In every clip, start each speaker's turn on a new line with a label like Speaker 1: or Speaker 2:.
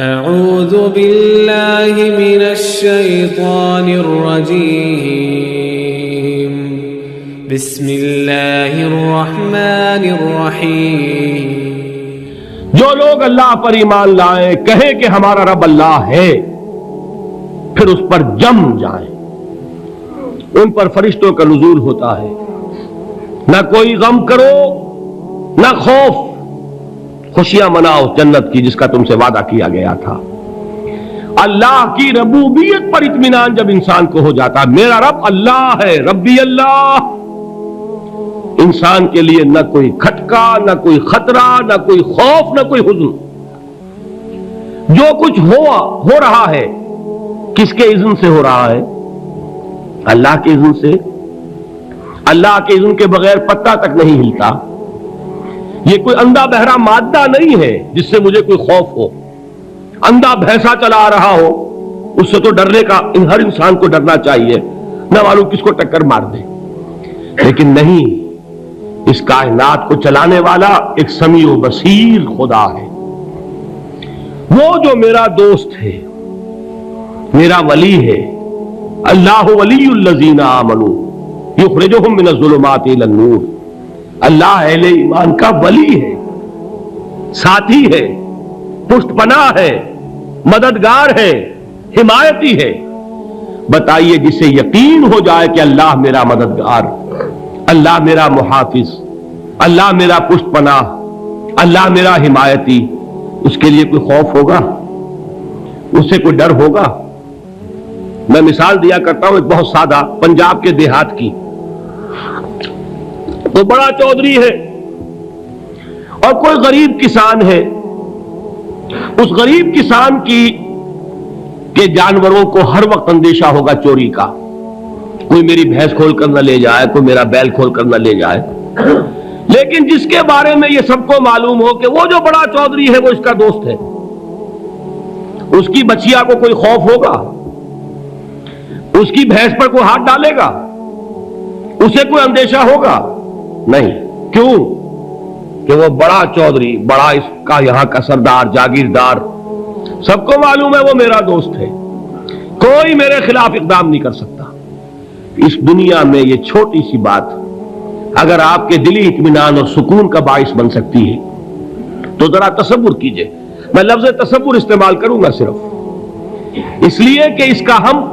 Speaker 1: اعوذ باللہ من الشیطان الرجیم بسم اللہ الرحمن الرحیم۔
Speaker 2: جو لوگ اللہ پر ایمان لائیں کہیں کہ ہمارا رب اللہ ہے، پھر اس پر جم جائیں، ان پر فرشتوں کا نزول ہوتا ہے، نہ کوئی غم کرو نہ خوف، خوشیاں مناؤ جنت کی جس کا تم سے وعدہ کیا گیا تھا۔ اللہ کی ربوبیت پر اطمینان جب انسان کو ہو جاتا، میرا رب اللہ ہے، ربی اللہ، انسان کے لیے نہ کوئی کھٹکا، نہ کوئی خطرہ، نہ کوئی خوف، نہ کوئی حزن۔ جو کچھ ہو رہا ہے کس کے اذن سے ہو رہا ہے؟ اللہ کے اذن سے۔ اللہ کے اذن کے بغیر پتا تک نہیں ہلتا۔ یہ کوئی اندھا بہرا مادہ نہیں ہے جس سے مجھے کوئی خوف ہو۔ اندھا بھینسا چلا آ رہا ہو اس سے تو ڈرنے کا ہر انسان کو ڈرنا چاہیے، نہ معلوم کس کو ٹکر مار دے، لیکن نہیں، اس کائنات کو چلانے والا ایک سمیع و بصیر خدا ہے۔ وہ جو میرا دوست ہے، میرا ولی ہے، اللہ ولی الذین آمنوا یخرجہم من الظلمات الی النور۔ اللہ اہل ایمان کا ولی ہے، ساتھی ہے، پشت پناہ ہے، مددگار ہے، حمایتی ہے۔ بتائیے جسے یقین ہو جائے کہ اللہ میرا مددگار، اللہ میرا محافظ، اللہ میرا پشت پناہ، اللہ میرا حمایتی، اس کے لیے کوئی خوف ہوگا؟ اس سے کوئی ڈر ہوگا؟ میں مثال دیا کرتا ہوں ایک بہت سادہ، پنجاب کے دیہات کی۔ تو بڑا چودھری ہے اور کوئی غریب کسان ہے۔ اس غریب کسان کے جانوروں کو ہر وقت اندیشہ ہوگا چوری کا، کوئی میری بھینس کھول کر نہ لے جائے، کوئی میرا بیل کھول کر نہ لے جائے۔ لیکن جس کے بارے میں یہ سب کو معلوم ہو کہ وہ جو بڑا چودھری ہے وہ اس کا دوست ہے، اس کی بچیا کو کوئی خوف ہوگا؟ اس کی بھینس پر کوئی ہاتھ ڈالے گا؟ اسے کوئی اندیشہ ہوگا؟ نہیں۔ کیوں؟ کہ وہ بڑا چودھری، بڑا اس کا یہاں کا سردار، جاگیردار، سب کو معلوم ہے وہ میرا دوست ہے، کوئی میرے خلاف اقدام نہیں کر سکتا۔ اس دنیا میں یہ چھوٹی سی بات اگر آپ کے دلی اطمینان اور سکون کا باعث بن سکتی ہے تو ذرا تصور کیجئے۔ میں لفظ تصور استعمال کروں گا صرف اس لیے کہ اس کا ہم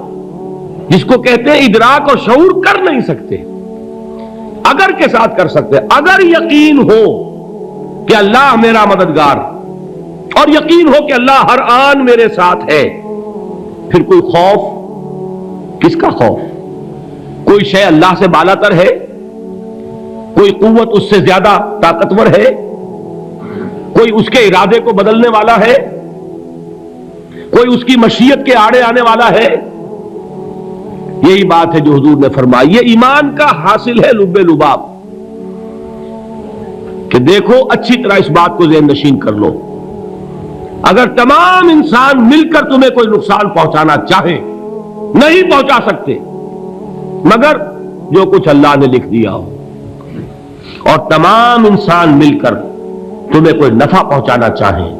Speaker 2: جس کو کہتے ہیں ادراک اور شعور کر نہیں سکتے، اگر کے ساتھ کر سکتے۔ اگر یقین ہو کہ اللہ میرا مددگار اور یقین ہو کہ اللہ ہر آن میرے ساتھ ہے، پھر کوئی خوف؟ کس کا خوف؟ کوئی شے اللہ سے بالا تر ہے؟ کوئی قوت اس سے زیادہ طاقتور ہے؟ کوئی اس کے ارادے کو بدلنے والا ہے؟ کوئی اس کی مشیت کے آڑے آنے والا ہے؟ یہی بات ہے جو حضور نے فرمائی۔ یہ ایمان کا حاصل ہے لب لباب، کہ دیکھو اچھی طرح اس بات کو ذہن نشین کر لو، اگر تمام انسان مل کر تمہیں کوئی نقصان پہنچانا چاہے نہیں پہنچا سکتے، مگر جو کچھ اللہ نے لکھ دیا ہو، اور تمام انسان مل کر تمہیں کوئی نفع پہنچانا چاہیں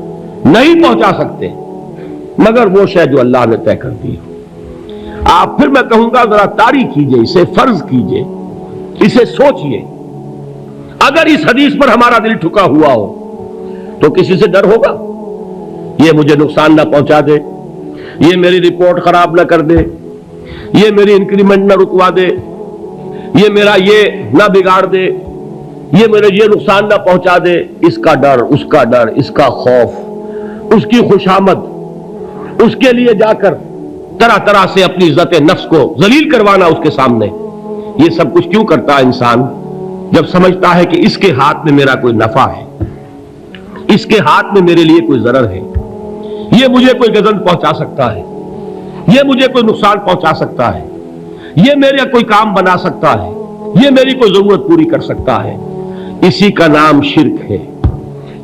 Speaker 2: نہیں پہنچا سکتے، مگر وہ شے جو اللہ نے طے کر دی ہو۔ آپ پھر میں کہوں گا ذرا طاری کیجئے، اسے فرض کیجئے، اسے سوچئے۔ اگر اس حدیث پر ہمارا دل ٹھکا ہوا ہو تو کسی سے ڈر ہوگا؟ یہ مجھے نقصان نہ پہنچا دے، یہ میری رپورٹ خراب نہ کر دے، یہ میری انکریمنٹ نہ رکوا دے، یہ میرا یہ نہ بگاڑ دے، یہ میرے یہ نقصان نہ پہنچا دے۔ اس کا ڈر، اس کا ڈر، اس کا خوف، اس کی خوشامد، اس کے لیے جا کر طرح طرح سے اپنی عزت نفس کو ذلیل کروانا اس کے سامنے، یہ سب کچھ کیوں کرتا ہے انسان؟ جب سمجھتا ہے کہ اس کے ہاتھ میں میرا کوئی نفع ہے، اس کے ہاتھ میں میرے لیے کوئی ضرر ہے، یہ مجھے کوئی گزن پہنچا سکتا ہے، یہ مجھے کوئی نقصان پہنچا سکتا ہے، یہ میرا کوئی کام بنا سکتا ہے، یہ میری کوئی ضرورت پوری کر سکتا ہے، اسی کا نام شرک ہے۔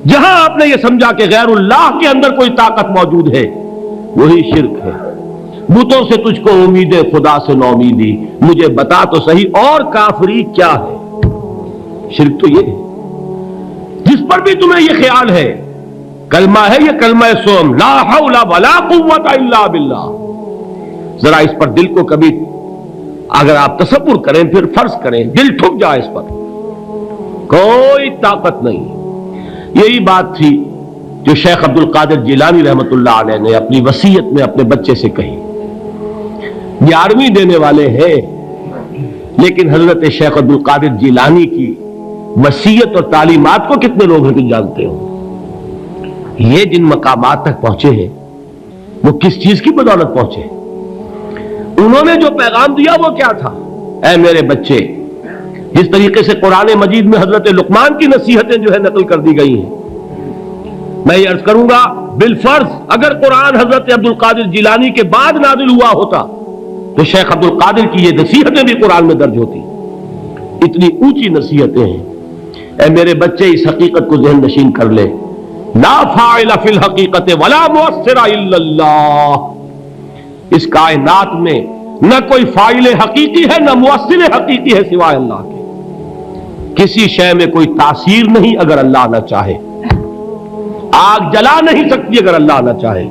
Speaker 2: جہاں آپ نے یہ سمجھا کہ غیر اللہ کے اندر کوئی طاقت موجود ہے، وہی شرک ہے۔ بتوں سے تجھ کو امید خدا سے نو امیدی، مجھے بتا تو صحیح اور کافری کیا ہے؟ شرک تو یہ ہے۔ جس پر بھی تمہیں یہ خیال ہے کلمہ ہے یہ کلمہ سوم، لا حول ولا قوت الا باللہ. ذرا اس پر دل کو کبھی اگر آپ تصور کریں، پھر فرض کریں، دل ٹھک جائے اس پر، کوئی طاقت نہیں. یہی بات تھی جو شیخ عبد القادر جیلانی رحمۃ اللہ علیہ نے اپنی وصیت میں اپنے بچے سے کہی. 11ویں دینے والے ہیں، لیکن حضرت شیخ عبد القادر جیلانی کی وصیت اور تعلیمات کو کتنے لوگ ہیں کہ جانتے ہو؟ یہ جن مقامات تک پہنچے ہیں وہ کس چیز کی بدولت پہنچے؟ انہوں نے جو پیغام دیا وہ کیا تھا؟ اے میرے بچے، جس طریقے سے قرآن مجید میں حضرت لقمان کی نصیحتیں جو ہے نقل کر دی گئی ہیں، میں یہ عرض کروں گا بالفرض اگر قرآن حضرت عبد القادر جیلانی کے بعد نازل ہوا ہوتا تو شیخ عبد القادر کی یہ نصیحتیں بھی قرآن میں درج ہوتی. اتنی اونچی نصیحتیں ہیں. اے میرے بچے، اس حقیقت کو ذہن نشین کر لے، لا فاعل فی الحقیقت ولا مؤثر الا اللہ. اس کائنات میں نہ کوئی فاعل حقیقی ہے نہ مؤثر حقیقی ہے سوائے اللہ کے. کسی شے میں کوئی تاثیر نہیں اگر اللہ نہ چاہے. آگ جلا نہیں سکتی اگر اللہ نہ چاہے.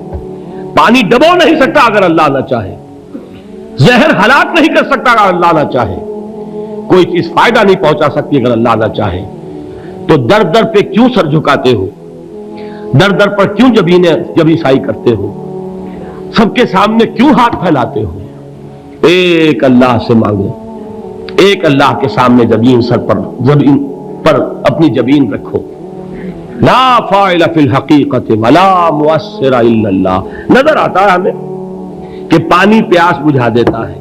Speaker 2: پانی ڈبو نہیں سکتا اگر اللہ نہ چاہے. زہر ہلاک نہیں کر سکتا اگر اللہ نہ چاہے. کوئی چیز فائدہ نہیں پہنچا سکتی اگر اللہ نہ چاہے. تو در در پہ کیوں سر جھکاتے ہو؟ در در پر کیوں جبیں سائی کرتے ہو؟ سب کے سامنے کیوں ہاتھ پھیلاتے ہو؟ ایک اللہ سے مانگو، ایک اللہ کے سامنے زمین پر اپنی جبین رکھو. لا فاعل فی الحقیقت ولا مؤثر الا اللہ. نظر آتا ہے ہمیں کہ پانی پیاس بجھا دیتا ہے.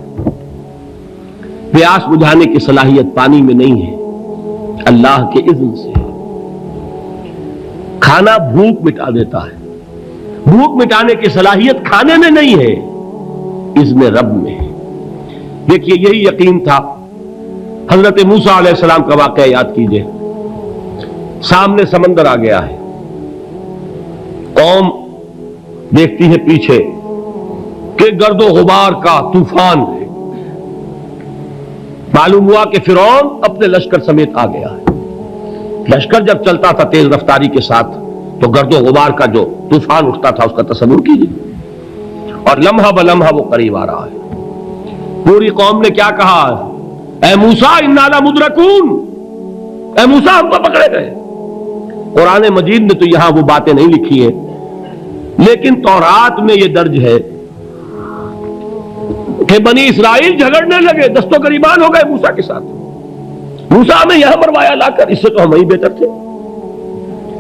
Speaker 2: پیاس بجھانے کی صلاحیت پانی میں نہیں ہے، اللہ کے اذن سے. کھانا بھوک مٹا دیتا ہے، بھوک مٹانے کی صلاحیت کھانے میں نہیں ہے، اذن رب میں ہے. دیکھیے یہی یقین تھا. حضرت موسیٰ علیہ السلام کا واقعہ یاد کیجئے. سامنے سمندر آ گیا ہے، قوم دیکھتی ہے پیچھے کہ گرد و غبار کا طوفان ہے. معلوم ہوا کہ فرعون اپنے لشکر سمیت آ گیا ہے. لشکر جب چلتا تھا تیز رفتاری کے ساتھ تو گرد و غبار کا جو طوفان اٹھتا تھا اس کا تصور کیجیے. اور لمحہ بلمحہ وہ قریب آ رہا ہے. پوری قوم نے کیا کہا؟ اے موسیٰ انا لمدرکون، اے موسیٰ ہم کو پکڑے گئے. قرآن مجید نے تو یہاں وہ باتیں نہیں لکھی ہیں، لیکن تورات میں یہ درج ہے کہ بنی اسرائیل جھگڑنے لگے، دست و گریبان ہو گئے موسیٰ کے ساتھ. موسیٰ ہمیں یہاں مروایا لا کر، اس سے تو ہم ہی بہتر تھے.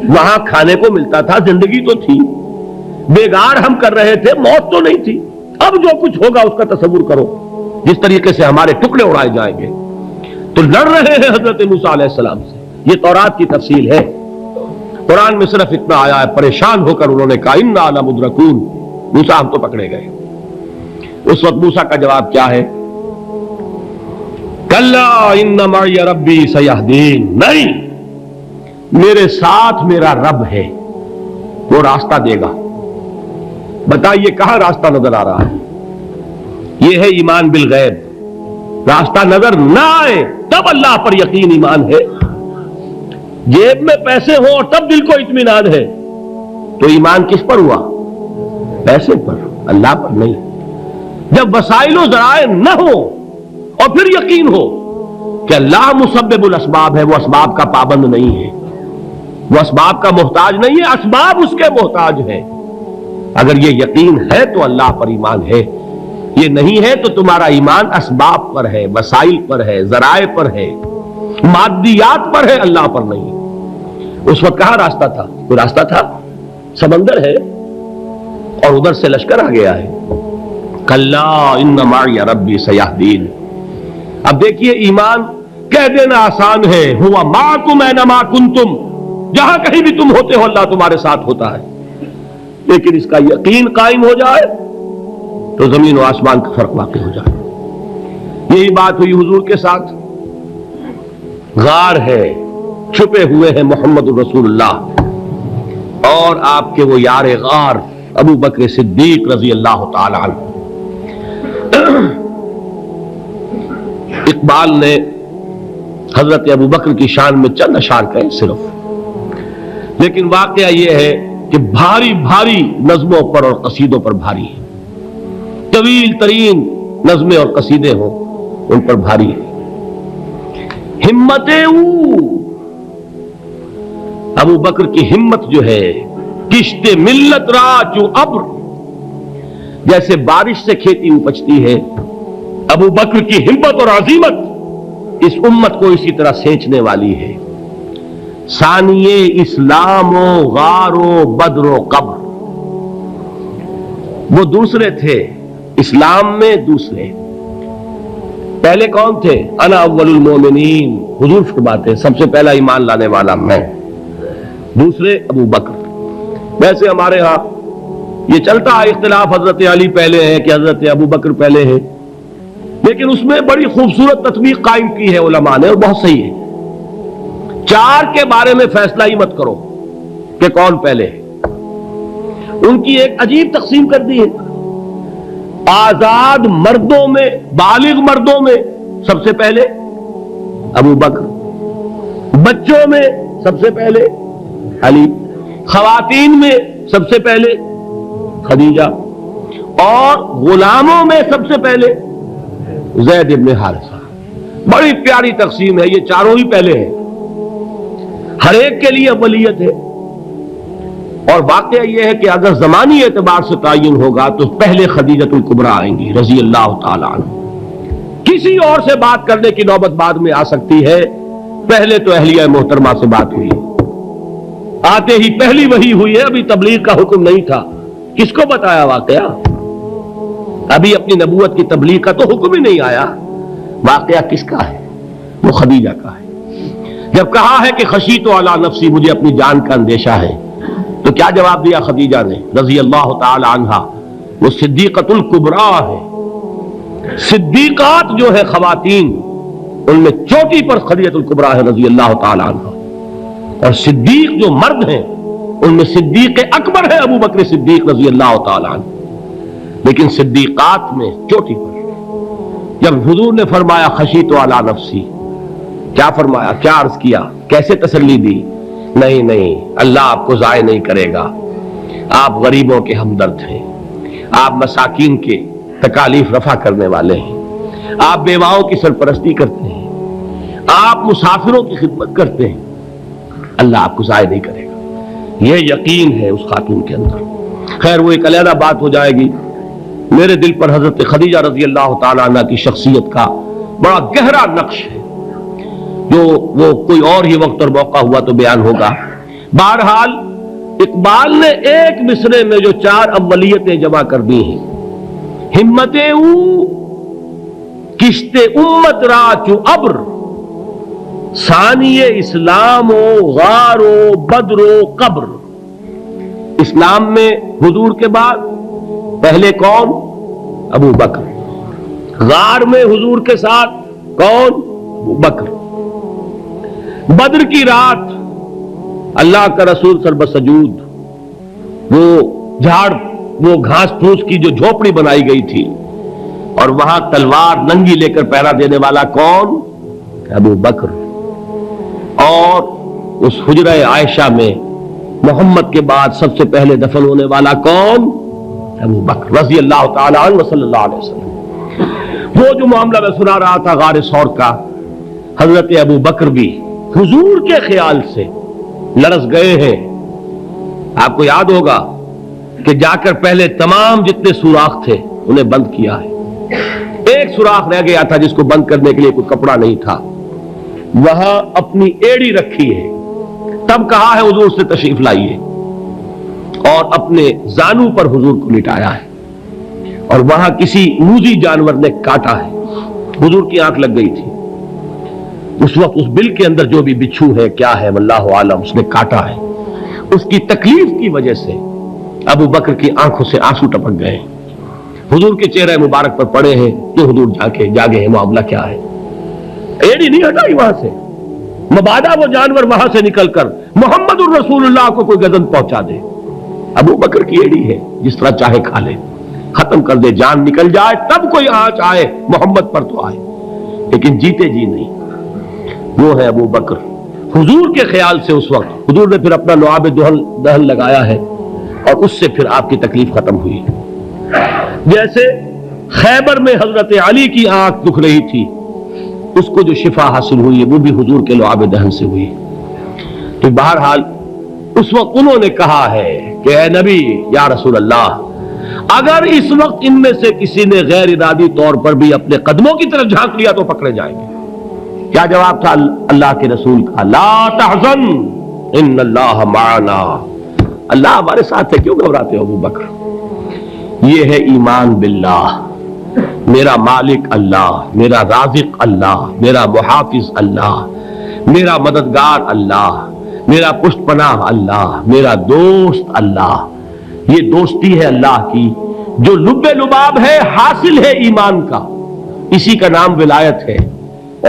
Speaker 2: وہاں کھانے کو ملتا تھا، زندگی تو تھی، بیگار ہم کر رہے تھے، موت تو نہیں تھی. اب جو کچھ ہوگا اس کا تصور کرو، جس طریقے سے ہمارے ٹکڑے اڑائے جائیں گے. تو لڑ رہے ہیں حضرت موسیٰ علیہ السلام سے. یہ تورات کی تفصیل ہے. قرآن میں صرف اتنا آیا ہے، پریشان ہو کر انہوں نے کہا انا لمدرکون، موسیٰ ہم تو پکڑے گئے. اس وقت موسیٰ کا جواب کیا ہے؟ کلا ان معی ربی سیہدین. نہیں، میرے ساتھ میرا رب ہے، وہ راستہ دے گا. بتائیے کہاں راستہ نظر آ رہا ہے؟ یہ ہے ایمان بالغیب. راستہ نظر نہ آئے تب اللہ پر یقین ایمان ہے. جیب میں پیسے ہوں اور تب دل کو اطمینان ہے تو ایمان کس پر ہوا؟ پیسے پر، اللہ پر نہیں. جب وسائل و ذرائع نہ ہو اور پھر یقین ہو کہ اللہ مسبب الاسباب ہے، وہ اسباب کا پابند نہیں ہے، وہ اسباب کا محتاج نہیں ہے، اسباب اس کے محتاج ہے. اگر یہ یقین ہے تو اللہ پر ایمان ہے. یہ نہیں ہے تو تمہارا ایمان اسباب پر ہے، وسائل پر ہے، ذرائع پر ہے، مادیات پر ہے، اللہ پر نہیں. اس وقت کہاں راستہ تھا؟ کوئی راستہ تھا؟ سمندر ہے اور ادھر سے لشکر آ گیا ہے. کلا ان معی ربی سیہدین. اب دیکھیے ایمان کہہ دینا آسان ہے، ہوا معکم اینما کنتم، جہاں کہیں بھی تم ہوتے ہو اللہ تمہارے ساتھ ہوتا ہے. لیکن اس کا یقین قائم ہو جائے تو زمین و آسمان کا فرق واقع ہو جائے. یہی بات ہوئی حضور کے ساتھ. غار ہے، چھپے ہوئے ہیں محمد الرسول اللہ اور آپ کے وہ یار غار ابو بکر صدیق رضی اللہ تعالی عنہ. اقبال نے حضرت ابو بکر کی شان میں چند اشعار کہے صرف، لیکن واقعہ یہ ہے کہ بھاری بھاری نظموں پر اور قصیدوں پر بھاری ہے، طویل ترین نظمیں اور قصیدے ہوں ان پر بھاری ہے۔ ہمت ابو بکر کی ہمت جو ہے، کشت ملت را چو ابر، جیسے بارش سے کھیتی اپجتی ہے، ابو بکر کی ہمت اور عزیمت اس امت کو اسی طرح سینچنے والی ہے۔ ثانیے اسلام و غار و بدر و قبر، وہ دوسرے تھے اسلام میں، دوسرے پہلے کون تھے؟ انا اول المومنین، حضور فرماتے ہیں سب سے پہلا ایمان لانے والا میں، دوسرے ابو بکر۔ ویسے ہمارے ہاں یہ چلتا ہے اختلاف، حضرت علی پہلے ہے کہ حضرت ابو بکر پہلے ہے، لیکن اس میں بڑی خوبصورت تطبیق قائم کی ہے علماء نے، اور بہت صحیح ہے۔ چار کے بارے میں فیصلہ ہی مت کرو کہ کون پہلے ہے، ان کی ایک عجیب تقسیم کر دی ہے۔ آزاد مردوں میں، بالغ مردوں میں سب سے پہلے ابو بکر، بچوں میں سب سے پہلے علی، خواتین میں سب سے پہلے خدیجہ، اور غلاموں میں سب سے پہلے زید ابن حارثہ۔ بڑی پیاری تقسیم ہے، یہ چاروں ہی پہلے ہیں، ہر ایک کے لیے اولیت ہے۔ اور واقعہ یہ ہے کہ اگر زمانی اعتبار سے تعین ہوگا تو پہلے خدیجۃ الکبریٰ آئیں گی رضی اللہ تعالی عنہ، کسی اور سے بات کرنے کی نوبت بعد میں آ سکتی ہے، پہلے تو اہلیہ محترمہ سے بات ہوئی، آتے ہی پہلی وحی ہوئی ہے، ابھی تبلیغ کا حکم نہیں تھا، کس کو بتایا واقعہ؟ ابھی اپنی نبوت کی تبلیغ کا تو حکم ہی نہیں آیا، واقعہ کس کا ہے؟ وہ خدیجہ کا ہے۔ جب کہا ہے کہ خشیت علی نفسی، مجھے اپنی جان کا اندیشہ ہے، تو کیا جواب دیا خدیجہ نے رضی اللہ تعالی عنہا؟ وہ صدیقۃ الکبریٰ ہے، صدیقات جو ہے خواتین ان میں چوٹی پر خدیجۃ الکبریٰ ہے رضی اللہ تعالی عنہا، اور صدیق جو مرد ہیں ان میں صدیق اکبر ہے ابو بکر صدیق رضی اللہ تعالی عنہ، لیکن صدیقات میں چوٹی پر۔ جب حضور نے فرمایا خشیت علی نفسی، کیا فرمایا، کیا عرض کیا، کیسے تسلی دی؟ نہیں نہیں، اللہ آپ کو ضائع نہیں کرے گا، آپ غریبوں کے ہمدرد ہیں، آپ مساکین کے تکالیف رفع کرنے والے ہیں، آپ بیواؤں کی سرپرستی کرتے ہیں، آپ مسافروں کی خدمت کرتے ہیں، اللہ آپ کو ضائع نہیں کرے گا، یہ یقین ہے اس خاتون کے اندر۔ خیر وہ ایک علیحدہ بات ہو جائے گی۔ میرے دل پر حضرت خدیجہ رضی اللہ تعالی عنہ کی شخصیت کا بڑا گہرا نقش ہے، جو وہ کوئی اور ہی وقت اور موقع ہوا تو بیان ہوگا۔ بہرحال اقبال نے ایک مصرے میں جو چار اولیتیں جمع کر دی ہیں، ہمت او کشت امت را چو ابر، ثانی اسلام و غار و بدر و قبر۔ اسلام میں حضور کے بعد پہلے کون؟ ابو بکر۔ غار میں حضور کے ساتھ کون؟ ابو بکر۔ بدر کی رات اللہ کا رسول سر بسجود، وہ جھاڑ، وہ گھاس پھوس کی جو جھوپڑی بنائی گئی تھی، اور وہاں تلوار ننگی لے کر پہرا دینے والا کون؟ ابو بکر۔ اور اس حجرہ عائشہ میں محمد کے بعد سب سے پہلے دفن ہونے والا کون؟ ابو بکر رضی اللہ تعالی عنہ صلی اللہ علیہ وسلم۔ وہ جو معاملہ میں سنا رہا تھا غار ثور کا، حضرت ابو بکر بھی حضور کے خیال سے لرز گئے ہیں۔ آپ کو یاد ہوگا کہ جا کر پہلے تمام جتنے سوراخ تھے انہیں بند کیا ہے، ایک سوراخ رہ گیا تھا جس کو بند کرنے کے لیے کوئی کپڑا نہیں تھا، وہاں اپنی ایڑی رکھی ہے، تب کہا ہے حضور سے تشریف لائیے، اور اپنے زانو پر حضور کو لٹایا ہے، اور وہاں کسی موذی جانور نے کاٹا ہے، حضور کی آنکھ لگ گئی تھی، اس وقت اس بل کے اندر جو بھی بچھو ہے کیا ہے واللہ عالم، اس نے کاٹا ہے، اس کی تکلیف کی وجہ سے ابو بکر کی آنکھوں سے آنسو ٹپک گئے، حضور کے چہرے مبارک پر پڑے ہیں کہ حضور جاگے ہیں، معاملہ کیا ہے؟ ایڑی نہیں ہٹائی وہاں سے، مبادا وہ جانور وہاں سے نکل کر محمد الرسول اللہ کو کوئی گزن پہنچا دے، ابو بکر کی ایڑی ہے، جس طرح چاہے کھا لے، ختم کر دے، جان نکل جائے تب کوئی آنچ آئے محمد پر تو آئے، لیکن جیتے جی نہیں۔ وہ ہے ابو بکر۔ حضور کے خیال سے اس وقت حضور نے پھر اپنا لعاب دہن لگایا ہے، اور اس سے پھر آپ کی تکلیف ختم ہوئی. جیسے خیبر میں حضرت علی کی آنکھ دکھ رہی تھی، اس کو جو شفا حاصل ہوئی ہے وہ بھی حضور کے لعاب دہن سے ہوئی. تو بہرحال اس وقت انہوں نے کہا ہے کہ اے نبی یا رسول اللہ، اگر اس وقت ان میں سے کسی نے غیر ارادی طور پر بھی اپنے قدموں کی طرف جھانک لیا تو پکڑے جائیں گے. کیا جواب تھا اللہ کے رسول کا؟ لا تحزن ان اللہ معنا. اللہ ہمارے ساتھ ہے، کیوں گھبراتے ہو ابو بکر؟ یہ ہے ایمان باللہ. میرا مالک اللہ، میرا رازق اللہ، میرا محافظ اللہ، میرا مددگار اللہ، میرا پشت پناہ اللہ، میرا دوست اللہ. یہ دوستی ہے اللہ کی جو لب لباب ہے، حاصل ہے ایمان کا. اسی کا نام ولایت ہے.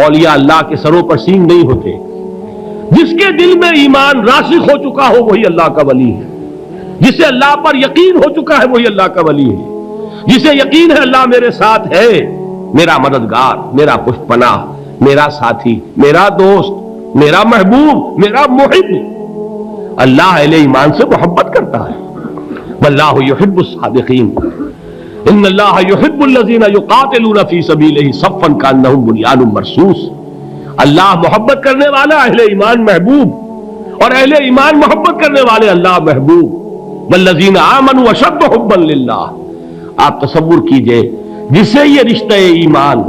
Speaker 2: اولیاء اللہ کے سروں پر سینگ نہیں ہوتے. جس کے دل میں ایمان راسخ ہو چکا ہو وہی اللہ کا ولی ہے. جسے اللہ پر یقین ہو چکا ہے وہی اللہ کا ولی ہے. جسے یقین ہے اللہ میرے ساتھ ہے، میرا مددگار، میرا پشت پناہ، میرا ساتھی، میرا دوست، میرا محبوب، میرا محب. اللہ اہل ایمان سے محبت کرتا ہے. واللہ یحب الصادقین. ان اللہ یحب الذین یقاتلون فی سبیلہ صفا کانہم بنیان مرصوص. اللہ محبت کرنے والا، اہل ایمان محبوب، اور اہل ایمان محبت کرنے والے اللہ محبوب. والذین آمنوا اشد حبا للہ. آپ تصور کیجئے جسے یہ رشتہ ایمان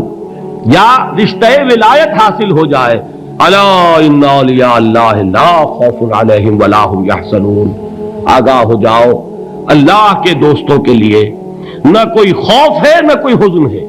Speaker 2: یا رشتہ ولایت حاصل ہو جائے، الا ان اولیاء اللہ لا خوف علیہم ولا هم یحزنون. آگاہ ہو جاؤ، اللہ کے دوستوں کے لیے نہ کوئی خوف ہے نہ کوئی حزن ہے.